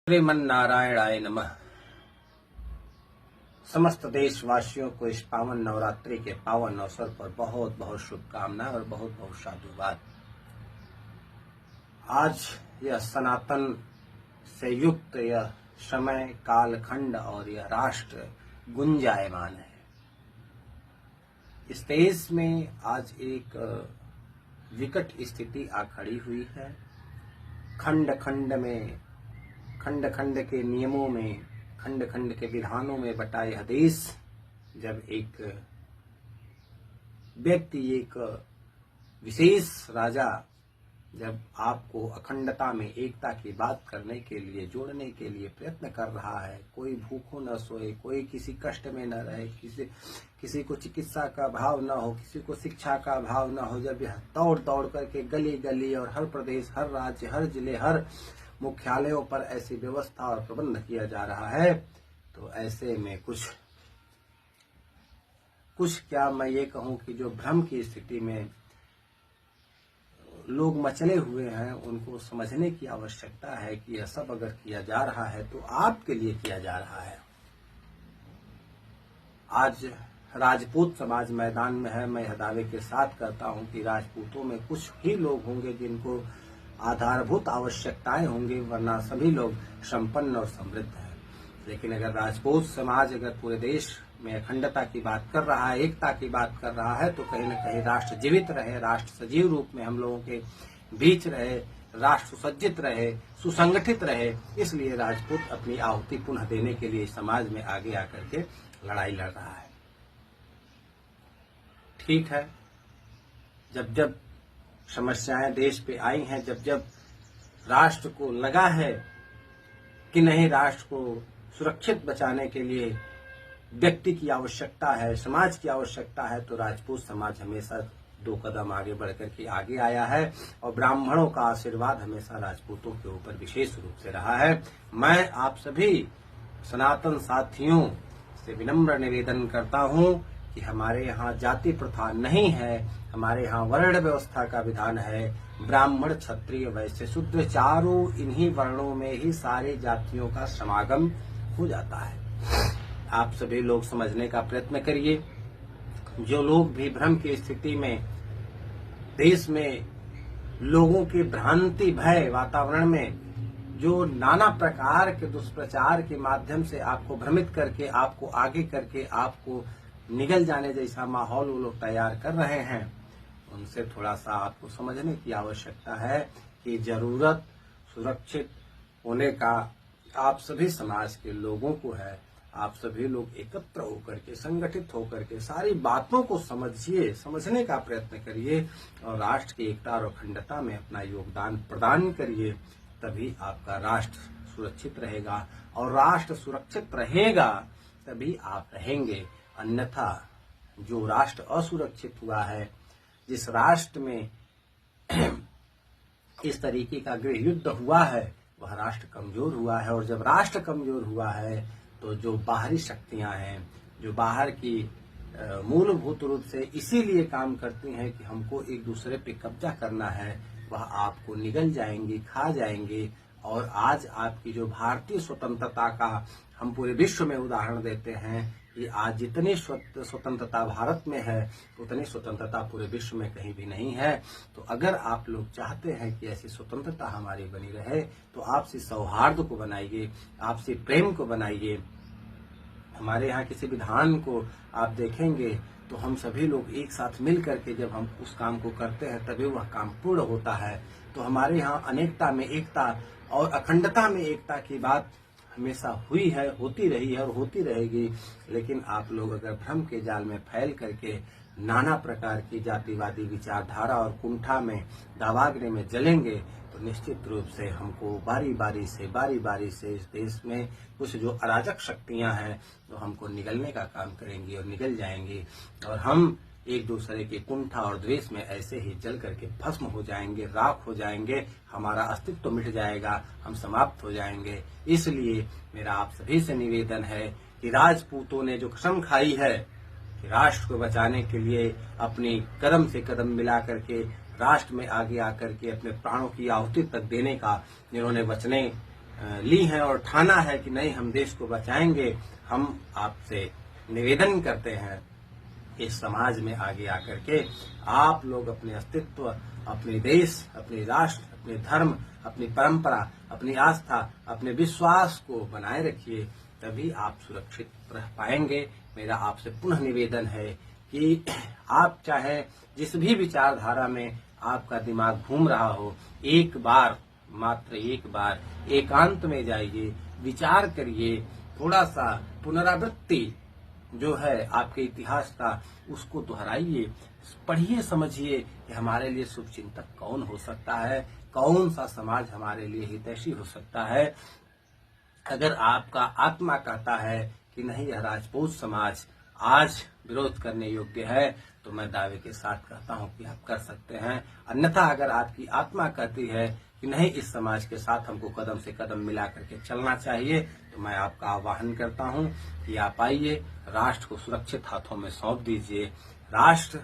श्रीमन नारायणाय नमः। समस्त देशवासियों को इस पावन नवरात्रि के पावन अवसर पर बहुत बहुत शुभकामनाएं और बहुत बहुत साधुवाद। आज यह सनातन से युक्त यह समय कालखंड और यह राष्ट्र गुंजायमान है। इस देश में आज एक विकट स्थिति आ खड़ी हुई है। खंड खंड के नियमों में, खंड खंड के विधानों में बटा यह देश जब एक व्यक्ति, एक विशेष राजा जब आपको अखंडता में एकता की बात करने के लिए, जोड़ने के लिए प्रयत्न कर रहा है, कोई भूखों न सोए, कोई किसी कष्ट में न रहे, किसी को चिकित्सा का भाव न हो, किसी को शिक्षा का भाव न हो, जब यह दौड़ दौड़ करके गली गली और हर प्रदेश, हर राज्य, हर जिले, हर मुख्यालयों पर ऐसी व्यवस्था और प्रबंध किया जा रहा है, तो ऐसे में कुछ क्या मैं ये कहूं कि जो भ्रम की स्थिति में लोग मचले हुए हैं, उनको समझने की आवश्यकता है कि यह सब अगर किया जा रहा है तो आपके लिए किया जा रहा है। आज राजपूत समाज मैदान में है। मैं यह दावे के साथ करता हूं कि राजपूतों में कुछ ही लोग होंगे जिनको आधारभूत आवश्यकताएं होंगी, वरना सभी लोग संपन्न और समृद्ध हैं। लेकिन अगर राजपूत समाज अगर पूरे देश में अखंडता की बात कर रहा है, एकता की बात कर रहा है, तो कहीं न कहीं राष्ट्र जीवित रहे, राष्ट्र सजीव रूप में हम लोगों के बीच रहे, राष्ट्र सुसज्जित रहे, सुसंगठित रहे, इसलिए राजपूत अपनी आहुति पुनः देने के लिए समाज में आगे आकर के लड़ाई लड़ रहा है। ठीक है, जब समस्याएं देश पे आई हैं, जब राष्ट्र को लगा है कि नहीं, राष्ट्र को सुरक्षित बचाने के लिए व्यक्ति की आवश्यकता है, समाज की आवश्यकता है, तो राजपूत समाज हमेशा 2 कदम आगे बढ़कर के आगे आया है और ब्राह्मणों का आशीर्वाद हमेशा राजपूतों के ऊपर विशेष रूप से रहा है। मैं आप सभी सनातन साथियों से विनम्र निवेदन करता हूं कि हमारे यहाँ जाति प्रथा नहीं है, हमारे यहाँ वर्ण व्यवस्था का विधान है। ब्राह्मण, क्षत्रिय, वैश्य, शूद्र, चारों इन्हीं वर्णों में ही सारी जातियों का समागम हो जाता है। आप सभी लोग समझने का प्रयत्न करिए। जो लोग भी भ्रम की स्थिति में देश में लोगों के भ्रांति भय वातावरण में जो नाना प्रकार के दुष्प्रचार के माध्यम से आपको भ्रमित करके, आपको आगे करके, आपको निगल जाने जैसा माहौल वो लोग तैयार कर रहे हैं, उनसे थोड़ा सा आपको समझने की आवश्यकता है कि जरूरत सुरक्षित होने का आप सभी समाज के लोगों को है। आप सभी लोग एकत्र होकर के, संगठित होकर के सारी बातों को समझिए, समझने का प्रयत्न करिए और राष्ट्र की एकता और अखंडता में अपना योगदान प्रदान करिए। तभी आपका राष्ट्र सुरक्षित रहेगा और राष्ट्र सुरक्षित रहेगा तभी आप रहेंगे। अन्यथा जो राष्ट्र असुरक्षित हुआ है, जिस राष्ट्र में इस तरीके का गृह युद्ध हुआ है, वह राष्ट्र कमजोर हुआ है। और जब राष्ट्र कमजोर हुआ है तो जो बाहरी शक्तियां हैं, जो बाहर की मूलभूत रूप से इसीलिए काम करती हैं कि हमको एक दूसरे पे कब्जा करना है, वह आपको निगल जाएंगी, खा जाएंगे। और आज आपकी जो भारतीय स्वतंत्रता का हम पूरे विश्व में उदाहरण देते हैं कि आज जितनी स्वतंत्रता भारत में है, उतनी स्वतंत्रता पूरे विश्व में कहीं भी नहीं है। तो अगर आप लोग चाहते हैं कि ऐसी स्वतंत्रता हमारी बनी रहे, तो आपसी सौहार्द को बनाइए, आपसी प्रेम को बनाइए। हमारे यहाँ किसी विधान को आप देखेंगे तो हम सभी लोग एक साथ मिल करके जब हम उस काम को करते हैं, तभी वह काम पूर्ण होता है। तो हमारे यहाँ अनेकता में एकता और अखंडता में एकता की बात हमेशा हुई है, होती रही है और होती रहेगी। लेकिन आप लोग अगर भ्रम के जाल में फैल करके नाना प्रकार की जातिवादी विचारधारा और कुंठा में, दावाग्नि में जलेंगे, तो निश्चित रूप से हमको बारी बारी से इस देश में कुछ जो अराजक शक्तियां हैं, तो हमको निगलने का काम करेंगी और निगल जाएंगी और हम एक दूसरे के कुंठा और द्वेष में ऐसे ही जल करके भस्म हो जाएंगे, राख हो जाएंगे, हमारा अस्तित्व तो मिट जाएगा, हम समाप्त हो जाएंगे। इसलिए मेरा आप सभी से निवेदन है कि राजपूतों ने जो कसम खाई है कि राष्ट्र को बचाने के लिए अपनी कदम से कदम मिला करके राष्ट्र में आगे आकर के अपने प्राणों की आहुति तक देने का जिन्होंने ली हैं और ठाना है कि नहीं हम देश को बचाएंगे, हम आपसे निवेदन करते हैं इस समाज में आगे आकर के आप लोग अपने अस्तित्व, अपने देश, अपने राष्ट्र, अपने धर्म, अपनी परंपरा, अपनी आस्था, अपने विश्वास को बनाए रखिए, तभी आप सुरक्षित रह पाएंगे। मेरा आपसे पुनः निवेदन है कि आप चाहे जिस भी विचारधारा में आपका दिमाग घूम रहा हो, एक बार, मात्र एक बार एकांत में जाइए, विचार करिए, थोड़ा सा पुनरावृत्ति जो है आपके इतिहास का उसको दोहराइए, पढ़िए, समझिए कि हमारे लिए शुभचिंतक कौन हो सकता है, कौन सा समाज हमारे लिए हितैषी हो सकता है। अगर आपका आत्मा कहता है कि नहीं यह राजपूत समाज आज विरोध करने योग्य है, तो मैं दावे के साथ कहता हूं कि आप कर सकते हैं। अन्यथा अगर आपकी आत्मा कहती है कि नहीं इस समाज के साथ हमको कदम से कदम मिला करके चलना चाहिए, तो मैं आपका आह्वान करता हूं कि आप आइए, राष्ट्र को सुरक्षित हाथों में सौंप दीजिए। राष्ट्र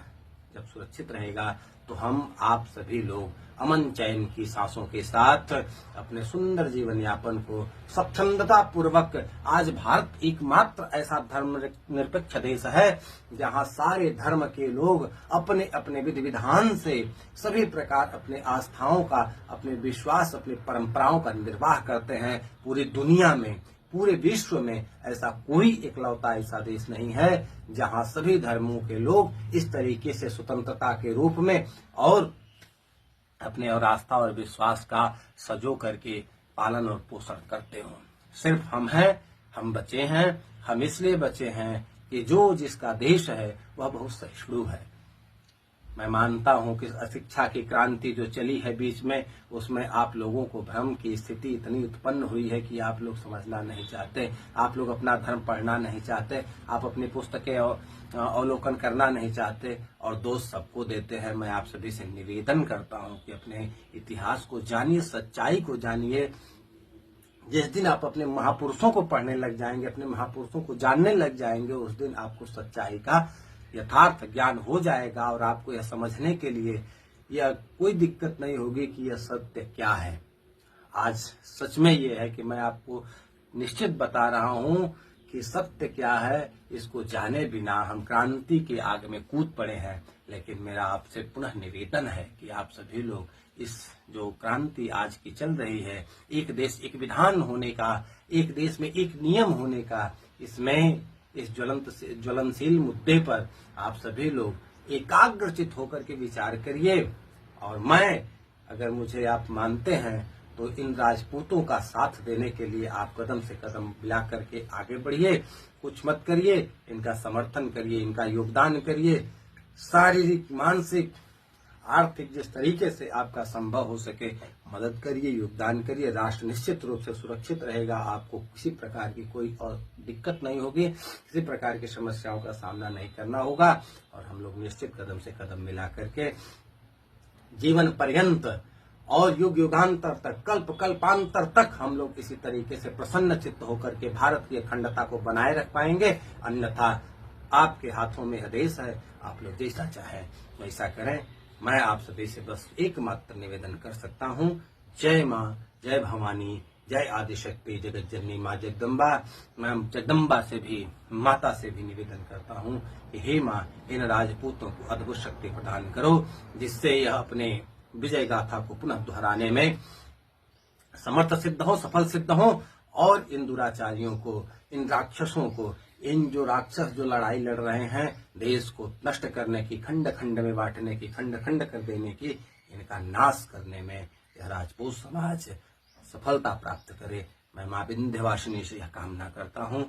जब सुरक्षित रहेगा तो हम आप सभी लोग अमन चैन की सांसों के साथ अपने सुंदर जीवन यापन को स्वच्छंदता पूर्वक, आज भारत एकमात्र ऐसा धर्म निरपेक्ष देश है जहां सारे धर्म के लोग अपने अपने विधि विधान से सभी प्रकार अपने आस्थाओं का, अपने विश्वास, अपनी परंपराओं का निर्वाह करते हैं। पूरी दुनिया में, पूरे विश्व में ऐसा कोई इकलौता ऐसा देश नहीं है जहां सभी धर्मों के लोग इस तरीके से स्वतंत्रता के रूप में और अपने और आस्था और विश्वास का सजो करके पालन और पोषण करते हो। सिर्फ हम हैं, हम बचे हैं, हम इसलिए बचे हैं कि जो जिसका देश है वह बहुत सहिष्णु है। मैं मानता हूं कि अशिक्षा की क्रांति जो चली है बीच में, उसमें आप लोगों को भ्रम की स्थिति इतनी उत्पन्न हुई है कि आप लोग समझना नहीं चाहते, आप लोग अपना धर्म पढ़ना नहीं चाहते, आप अपनी पुस्तकें अवलोकन करना नहीं चाहते और दोष सबको देते हैं। मैं आप सभी से निवेदन करता हूं कि अपने इतिहास को जानिए, सच्चाई को जानिए। जिस दिन आप अपने महापुरुषों को पढ़ने लग जाएंगे, अपने महापुरुषों को जानने लग जाएंगे, उस दिन आपको सच्चाई का यथार्थ ज्ञान हो जाएगा और आपको यह समझने के लिए यह कोई दिक्कत नहीं होगी कि यह सत्य क्या है। आज सच में यह है कि मैं आपको निश्चित बता रहा हूं कि सत्य क्या है, इसको जाने बिना हम क्रांति के आग में कूद पड़े हैं। लेकिन मेरा आपसे पुनः निवेदन है कि आप सभी लोग इस जो क्रांति आज की चल रही है, एक देश एक विधान होने का, एक देश में एक नियम होने का, इसमें इस ज्वलनशील मुद्दे पर आप सभी लोग एकाग्रचित होकर के विचार करिए। और मैं, अगर मुझे आप मानते हैं, तो इन राजपूतों का साथ देने के लिए आप कदम से कदम मिला करके आगे बढ़िए, कुछ मत करिए, इनका समर्थन करिए, इनका योगदान करिए, शारीरिक, मानसिक, आर्थिक जिस तरीके से आपका संभव हो सके मदद करिए, योगदान करिए। राष्ट्र निश्चित रूप से सुरक्षित रहेगा, आपको किसी प्रकार की कोई और दिक्कत नहीं होगी, किसी प्रकार की समस्याओं का सामना नहीं करना होगा और हम लोग निश्चित कदम से कदम मिला करके जीवन पर्यंत और युग युगांतर तक, कल्प कल्पांतर तक हम लोग इसी तरीके से प्रसन्न चित्त होकर के भारत की अखंडता को बनाए रख पाएंगे। अन्यथा आपके हाथों में आदेश है, आप लोग जैसा चाहें वैसा करें। मैं आप सभी से बस एकमात्र निवेदन कर सकता हूं, जय मां, जय भवानी, जय आदिशक्ति, जगत जननी मां जगदम्बा। मैं जगदम्बा से भी, माता से भी निवेदन करता हूं कि हे मां, इन राजपूतों को अद्भुत शक्ति प्रदान करो, जिससे यह अपने विजय गाथा को पुनः दोहराने में समर्थ सिद्ध हो, सफल सिद्ध हो और इन दुराचारियों को, इन राक्षसों को, इन जो राक्षस जो लड़ाई लड़ रहे हैं देश को नष्ट करने की, खंड खंड में बांटने की, खंड खंड कर देने की, इनका नाश करने में यह राजपूत समाज सफलता प्राप्त करे। मैं मां विंध्यवासिनी से यह कामना करता हूं।